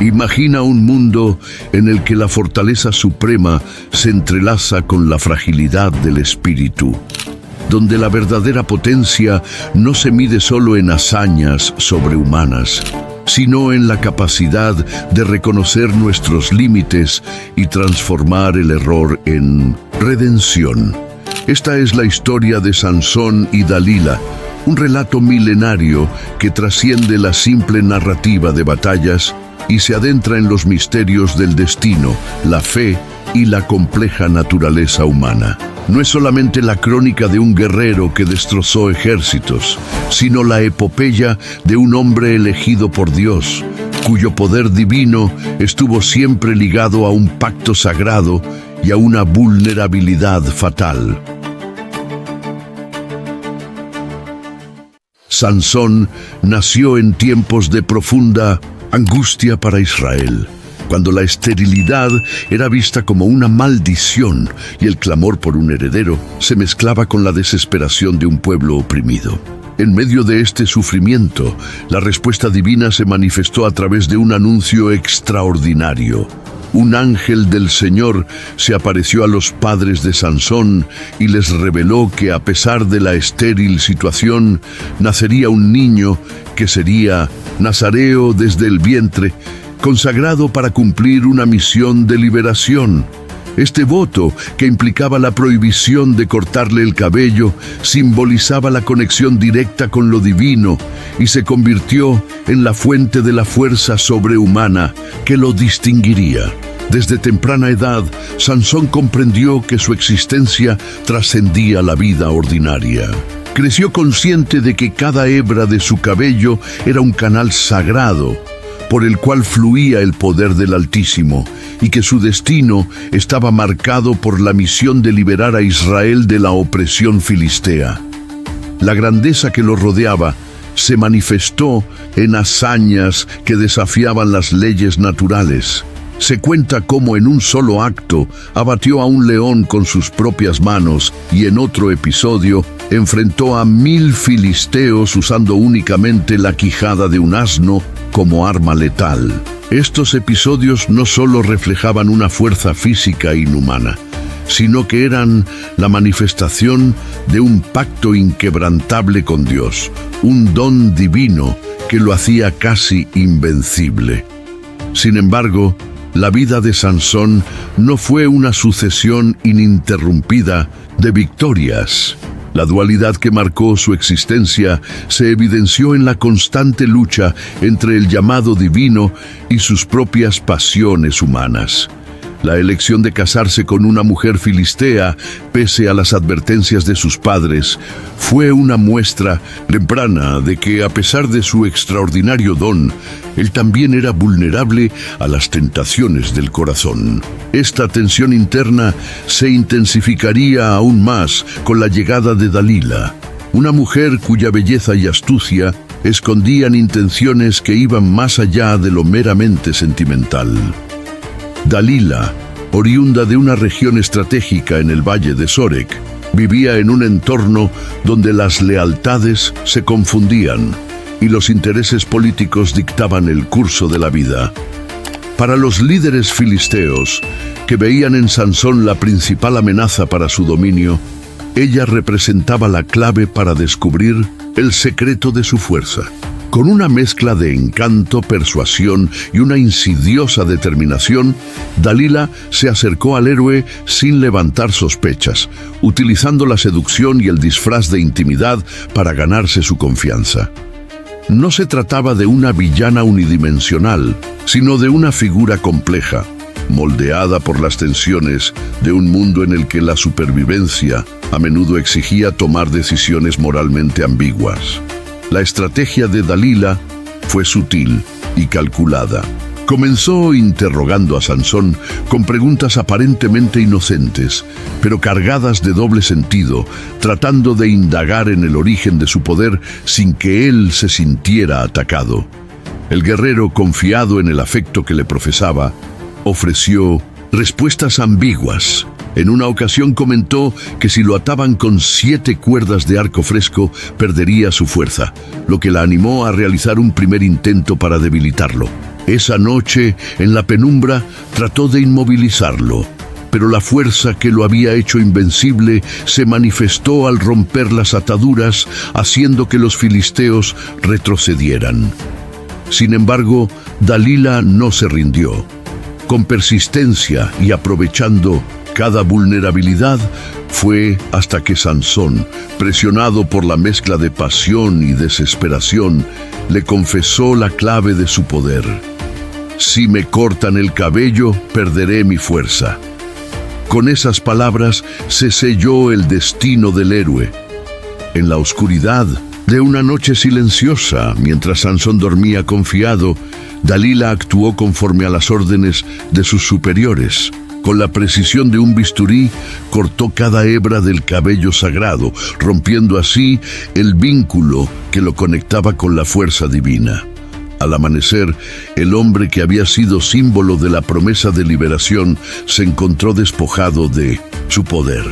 Imagina un mundo en el que la fortaleza suprema se entrelaza con la fragilidad del espíritu, donde la verdadera potencia no se mide solo en hazañas sobrehumanas, sino en la capacidad de reconocer nuestros límites y transformar el error en redención. Esta es la historia de Sansón y Dalila, un relato milenario que trasciende la simple narrativa de batallas y se adentra en los misterios del destino, la fe y la compleja naturaleza humana. No es solamente la crónica de un guerrero que destrozó ejércitos, sino la epopeya de un hombre elegido por Dios, cuyo poder divino estuvo siempre ligado a un pacto sagrado y a una vulnerabilidad fatal. Sansón nació en tiempos de profunda angustia para Israel, cuando la esterilidad era vista como una maldición y el clamor por un heredero se mezclaba con la desesperación de un pueblo oprimido. En medio de este sufrimiento, la respuesta divina se manifestó a través de un anuncio extraordinario. Un ángel del Señor se apareció a los padres de Sansón y les reveló que a pesar de la estéril situación, nacería un niño que sería nazareo desde el vientre, consagrado para cumplir una misión de liberación. Este voto, que implicaba la prohibición de cortarle el cabello, simbolizaba la conexión directa con lo divino y se convirtió en la fuente de la fuerza sobrehumana que lo distinguiría. Desde temprana edad, Sansón comprendió que su existencia trascendía la vida ordinaria. Creció consciente de que cada hebra de su cabello era un canal sagrado por el cual fluía el poder del Altísimo, y que su destino estaba marcado por la misión de liberar a Israel de la opresión filistea. La grandeza que lo rodeaba se manifestó en hazañas que desafiaban las leyes naturales. Se cuenta cómo en un solo acto abatió a un león con sus propias manos y en otro episodio enfrentó a 1000 filisteos usando únicamente la quijada de un asno como arma letal. Estos episodios no solo reflejaban una fuerza física inhumana, sino que eran la manifestación de un pacto inquebrantable con Dios, un don divino que lo hacía casi invencible. Sin embargo, la vida de Sansón no fue una sucesión ininterrumpida de victorias. La dualidad que marcó su existencia se evidenció en la constante lucha entre el llamado divino y sus propias pasiones humanas. La elección de casarse con una mujer filistea, pese a las advertencias de sus padres, fue una muestra temprana de que, a pesar de su extraordinario don, él también era vulnerable a las tentaciones del corazón. Esta tensión interna se intensificaría aún más con la llegada de Dalila, una mujer cuya belleza y astucia escondían intenciones que iban más allá de lo meramente sentimental. Dalila, oriunda de una región estratégica en el valle de Sorek, vivía en un entorno donde las lealtades se confundían y los intereses políticos dictaban el curso de la vida. Para los líderes filisteos, que veían en Sansón la principal amenaza para su dominio, ella representaba la clave para descubrir el secreto de su fuerza. Con una mezcla de encanto, persuasión y una insidiosa determinación, Dalila se acercó al héroe sin levantar sospechas, utilizando la seducción y el disfraz de intimidad para ganarse su confianza. No se trataba de una villana unidimensional, sino de una figura compleja, moldeada por las tensiones de un mundo en el que la supervivencia a menudo exigía tomar decisiones moralmente ambiguas. La estrategia de Dalila fue sutil y calculada. Comenzó interrogando a Sansón con preguntas aparentemente inocentes, pero cargadas de doble sentido, tratando de indagar en el origen de su poder sin que él se sintiera atacado. El guerrero, confiado en el afecto que le profesaba, ofreció respuestas ambiguas. En una ocasión comentó que si lo ataban con 7 cuerdas de arco fresco, perdería su fuerza, lo que la animó a realizar un primer intento para debilitarlo. Esa noche, en la penumbra, trató de inmovilizarlo, pero la fuerza que lo había hecho invencible se manifestó al romper las ataduras, haciendo que los filisteos retrocedieran. Sin embargo, Dalila no se rindió. Con persistencia y aprovechando cada vulnerabilidad, fue hasta que Sansón, presionado por la mezcla de pasión y desesperación, le confesó la clave de su poder. Si me cortan el cabello, perderé mi fuerza. Con esas palabras se selló el destino del héroe. En la oscuridad de una noche silenciosa, mientras Sansón dormía confiado, Dalila actuó conforme a las órdenes de sus superiores. Con la precisión de un bisturí, cortó cada hebra del cabello sagrado, rompiendo así el vínculo que lo conectaba con la fuerza divina. Al amanecer, el hombre que había sido símbolo de la promesa de liberación se encontró despojado de su poder.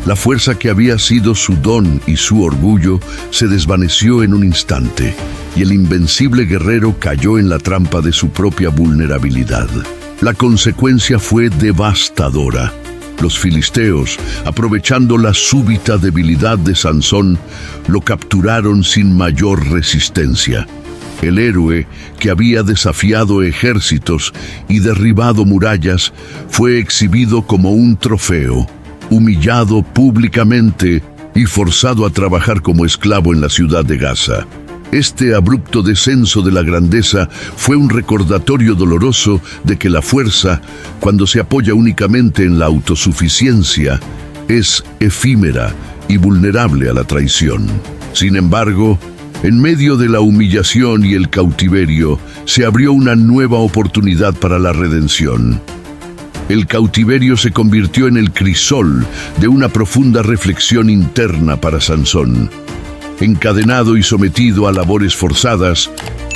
La fuerza que había sido su don y su orgullo se desvaneció en un instante, y el invencible guerrero cayó en la trampa de su propia vulnerabilidad. La consecuencia fue devastadora. Los filisteos, aprovechando la súbita debilidad de Sansón, lo capturaron sin mayor resistencia. El héroe, que había desafiado ejércitos y derribado murallas, fue exhibido como un trofeo, humillado públicamente y forzado a trabajar como esclavo en la ciudad de Gaza. Este abrupto descenso de la grandeza fue un recordatorio doloroso de que la fuerza, cuando se apoya únicamente en la autosuficiencia, es efímera y vulnerable a la traición. Sin embargo, en medio de la humillación y el cautiverio, se abrió una nueva oportunidad para la redención. El cautiverio se convirtió en el crisol de una profunda reflexión interna para Sansón. Encadenado y sometido a labores forzadas,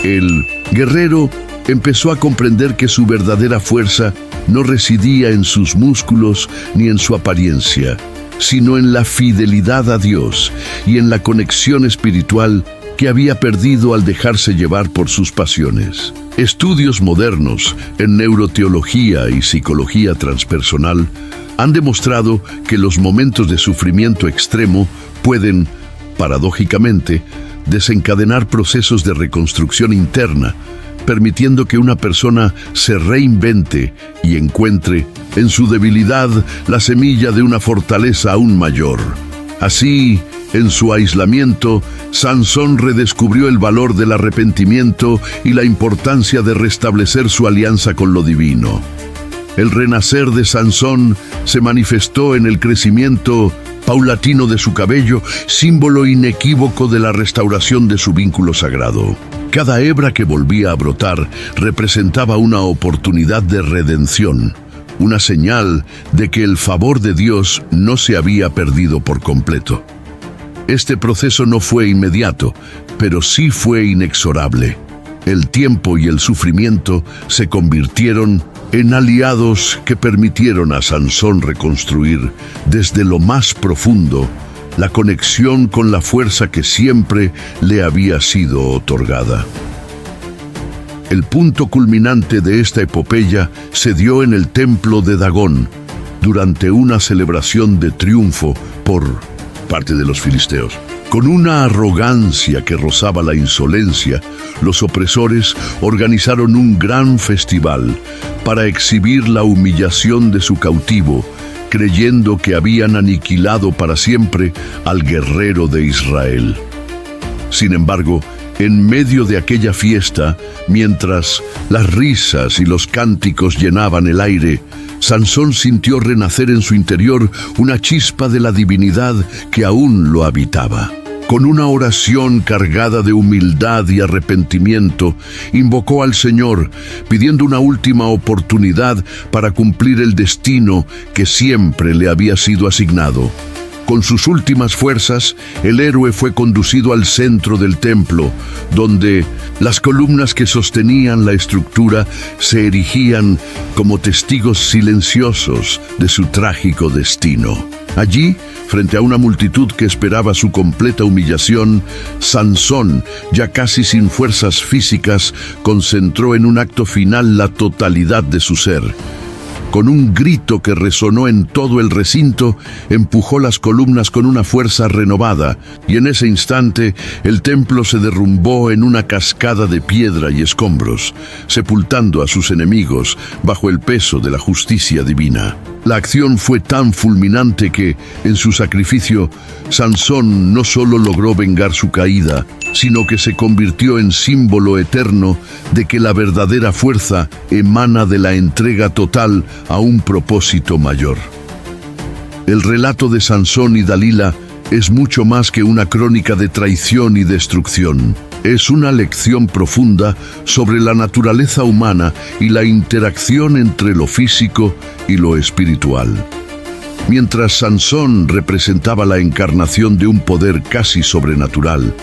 el guerrero empezó a comprender que su verdadera fuerza no residía en sus músculos ni en su apariencia, sino en la fidelidad a Dios y en la conexión espiritual que había perdido al dejarse llevar por sus pasiones. Estudios modernos en neuroteología y psicología transpersonal han demostrado que los momentos de sufrimiento extremo pueden, paradójicamente, desencadenar procesos de reconstrucción interna, permitiendo que una persona se reinvente y encuentre en su debilidad la semilla de una fortaleza aún mayor. Así, en su aislamiento, Sansón redescubrió el valor del arrepentimiento y la importancia de restablecer su alianza con lo divino. El renacer de Sansón se manifestó en el crecimiento paulatino de su cabello, símbolo inequívoco de la restauración de su vínculo sagrado. Cada hebra que volvía a brotar representaba una oportunidad de redención, una señal de que el favor de Dios no se había perdido por completo. Este proceso no fue inmediato, pero sí fue inexorable. El tiempo y el sufrimiento se convirtieron en aliados que permitieron a Sansón reconstruir desde lo más profundo la conexión con la fuerza que siempre le había sido otorgada. El punto culminante de esta epopeya se dio en el templo de Dagón, durante una celebración de triunfo por parte de los filisteos. Con una arrogancia que rozaba la insolencia, los opresores organizaron un gran festival para exhibir la humillación de su cautivo, creyendo que habían aniquilado para siempre al guerrero de Israel. Sin embargo, en medio de aquella fiesta, mientras las risas y los cánticos llenaban el aire, Sansón sintió renacer en su interior una chispa de la divinidad que aún lo habitaba. Con una oración cargada de humildad y arrepentimiento, invocó al Señor, pidiendo una última oportunidad para cumplir el destino que siempre le había sido asignado. Con sus últimas fuerzas, el héroe fue conducido al centro del templo, donde las columnas que sostenían la estructura se erigían como testigos silenciosos de su trágico destino. Allí, frente a una multitud que esperaba su completa humillación, Sansón, ya casi sin fuerzas físicas, concentró en un acto final la totalidad de su ser. Con un grito que resonó en todo el recinto, empujó las columnas con una fuerza renovada, y en ese instante el templo se derrumbó en una cascada de piedra y escombros, sepultando a sus enemigos bajo el peso de la justicia divina. La acción fue tan fulminante que, en su sacrificio, Sansón no solo logró vengar su caída, sino que se convirtió en símbolo eterno de que la verdadera fuerza emana de la entrega total a un propósito mayor. El relato de Sansón y Dalila es mucho más que una crónica de traición y destrucción. Es una lección profunda sobre la naturaleza humana y la interacción entre lo físico y lo espiritual. Mientras Sansón representaba la encarnación de un poder casi sobrenatural,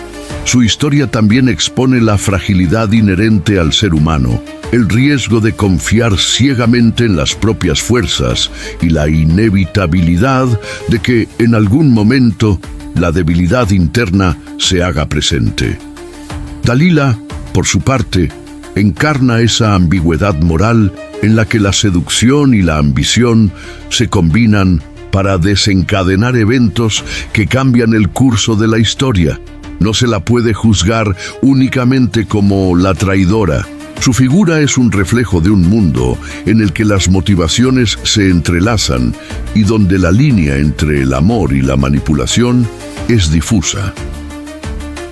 su historia también expone la fragilidad inherente al ser humano, el riesgo de confiar ciegamente en las propias fuerzas y la inevitabilidad de que en algún momento la debilidad interna se haga presente. Dalila, por su parte, encarna esa ambigüedad moral en la que la seducción y la ambición se combinan para desencadenar eventos que cambian el curso de la historia. No se la puede juzgar únicamente como la traidora. Su figura es un reflejo de un mundo en el que las motivaciones se entrelazan y donde la línea entre el amor y la manipulación es difusa.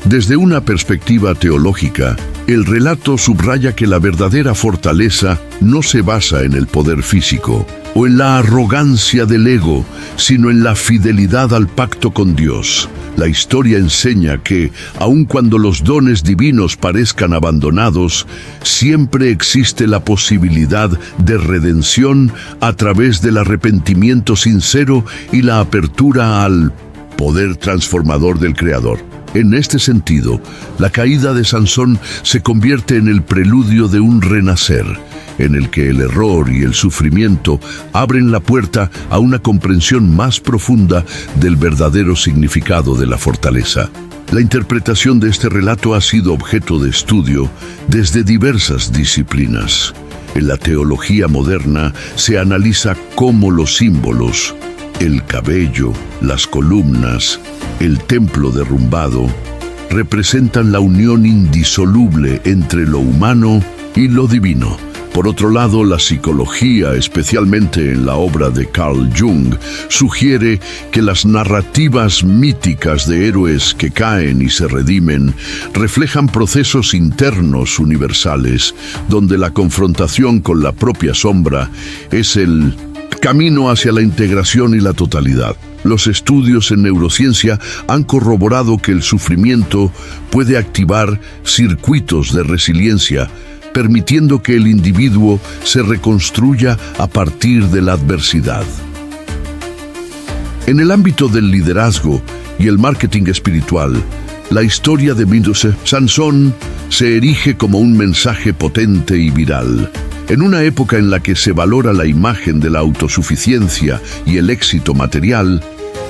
Desde una perspectiva teológica, el relato subraya que la verdadera fortaleza no se basa en el poder físico o en la arrogancia del ego, sino en la fidelidad al pacto con Dios. La historia enseña que, aun cuando los dones divinos parezcan abandonados, siempre existe la posibilidad de redención a través del arrepentimiento sincero y la apertura al poder transformador del Creador. En este sentido, la caída de Sansón se convierte en el preludio de un renacer, en el que el error y el sufrimiento abren la puerta a una comprensión más profunda del verdadero significado de la fortaleza. La interpretación de este relato ha sido objeto de estudio desde diversas disciplinas. En la teología moderna se analiza cómo los símbolos, el cabello, las columnas, el templo derrumbado, representan la unión indisoluble entre lo humano y lo divino. Por otro lado, la psicología, especialmente en la obra de Carl Jung, sugiere que las narrativas míticas de héroes que caen y se redimen reflejan procesos internos universales, donde la confrontación con la propia sombra es el camino hacia la integración y la totalidad. Los estudios en neurociencia han corroborado que el sufrimiento puede activar circuitos de resiliencia, permitiendo que el individuo se reconstruya a partir de la adversidad. En el ámbito del liderazgo y el marketing espiritual, la historia de Sansón se erige como un mensaje potente y viral. En una época en la que se valora la imagen de la autosuficiencia y el éxito material,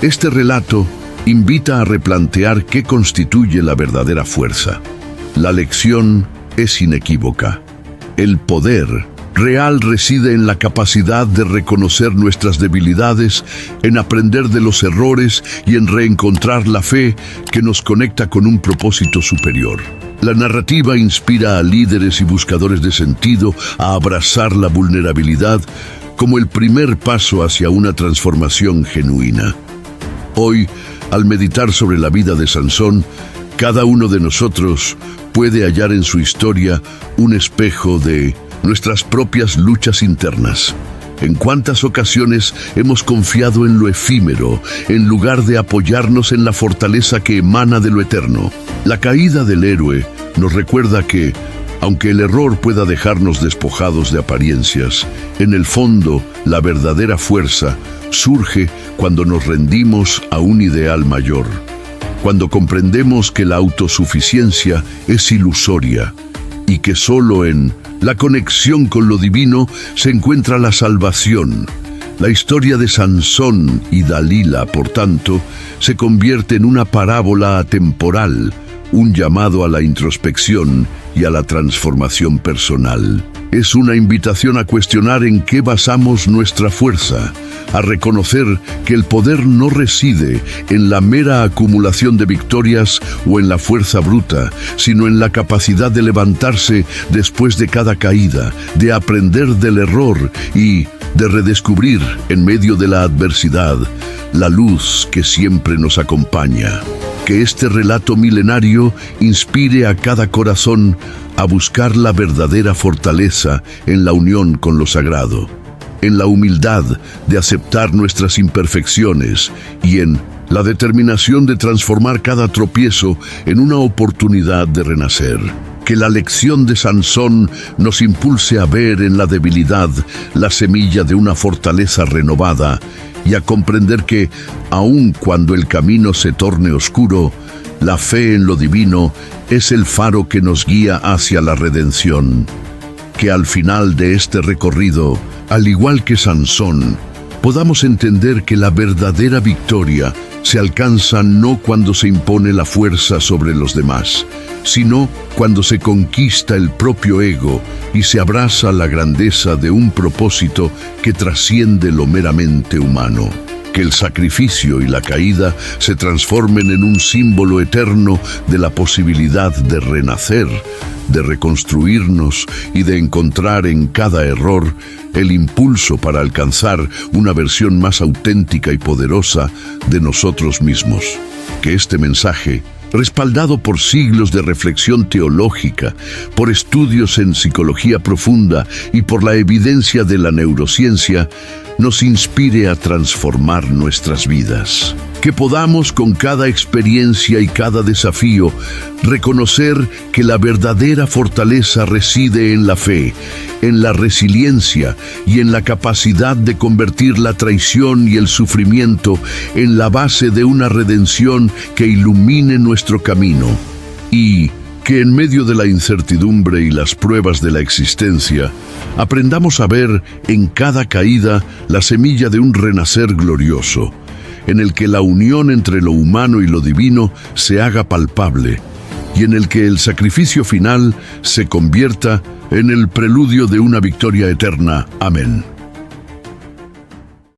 este relato invita a replantear qué constituye la verdadera fuerza. La lección es inequívoca. El poder real reside en la capacidad de reconocer nuestras debilidades, en aprender de los errores y en reencontrar la fe que nos conecta con un propósito superior. La narrativa inspira a líderes y buscadores de sentido a abrazar la vulnerabilidad como el primer paso hacia una transformación genuina. Hoy, al meditar sobre la vida de Sansón, cada uno de nosotros puede hallar en su historia un espejo de nuestras propias luchas internas. ¿En cuántas ocasiones hemos confiado en lo efímero, en lugar de apoyarnos en la fortaleza que emana de lo eterno? La caída del héroe nos recuerda que, Aunque el error pueda dejarnos despojados de apariencias, en el fondo, la verdadera fuerza surge cuando nos rendimos a un ideal mayor, cuando comprendemos que la autosuficiencia es ilusoria y que solo en la conexión con lo divino se encuentra la salvación. La historia de Sansón y Dalila, por tanto, se convierte en una parábola atemporal, un llamado a la introspección y a la transformación personal. Es una invitación a cuestionar en qué basamos nuestra fuerza, a reconocer que el poder no reside en la mera acumulación de victorias o en la fuerza bruta, sino en la capacidad de levantarse después de cada caída, de aprender del error y de redescubrir en medio de la adversidad la luz que siempre nos acompaña. Que este relato milenario inspire a cada corazón a buscar la verdadera fortaleza en la unión con lo sagrado, en la humildad de aceptar nuestras imperfecciones y en la determinación de transformar cada tropiezo en una oportunidad de renacer. Que la lección de Sansón nos impulse a ver en la debilidad la semilla de una fortaleza renovada y a comprender que, aun cuando el camino se torne oscuro, la fe en lo divino es el faro que nos guía hacia la redención. Que al final de este recorrido, al igual que Sansón, podamos entender que la verdadera victoria se alcanza no cuando se impone la fuerza sobre los demás, sino cuando se conquista el propio ego y se abraza la grandeza de un propósito que trasciende lo meramente humano. Que el sacrificio y la caída se transformen en un símbolo eterno de la posibilidad de renacer, de reconstruirnos y de encontrar en cada error el impulso para alcanzar una versión más auténtica y poderosa de nosotros mismos. Que este mensaje, respaldado por siglos de reflexión teológica, por estudios en psicología profunda y por la evidencia de la neurociencia, nos inspire a transformar nuestras vidas. Que podamos, con cada experiencia y cada desafío, reconocer que la verdadera fortaleza reside en la fe, en la resiliencia y en la capacidad de convertir la traición y el sufrimiento en la base de una redención que ilumine nuestro camino. Y que en medio de la incertidumbre y las pruebas de la existencia, aprendamos a ver en cada caída la semilla de un renacer glorioso, en el que la unión entre lo humano y lo divino se haga palpable, y en el que el sacrificio final se convierta en el preludio de una victoria eterna. Amén.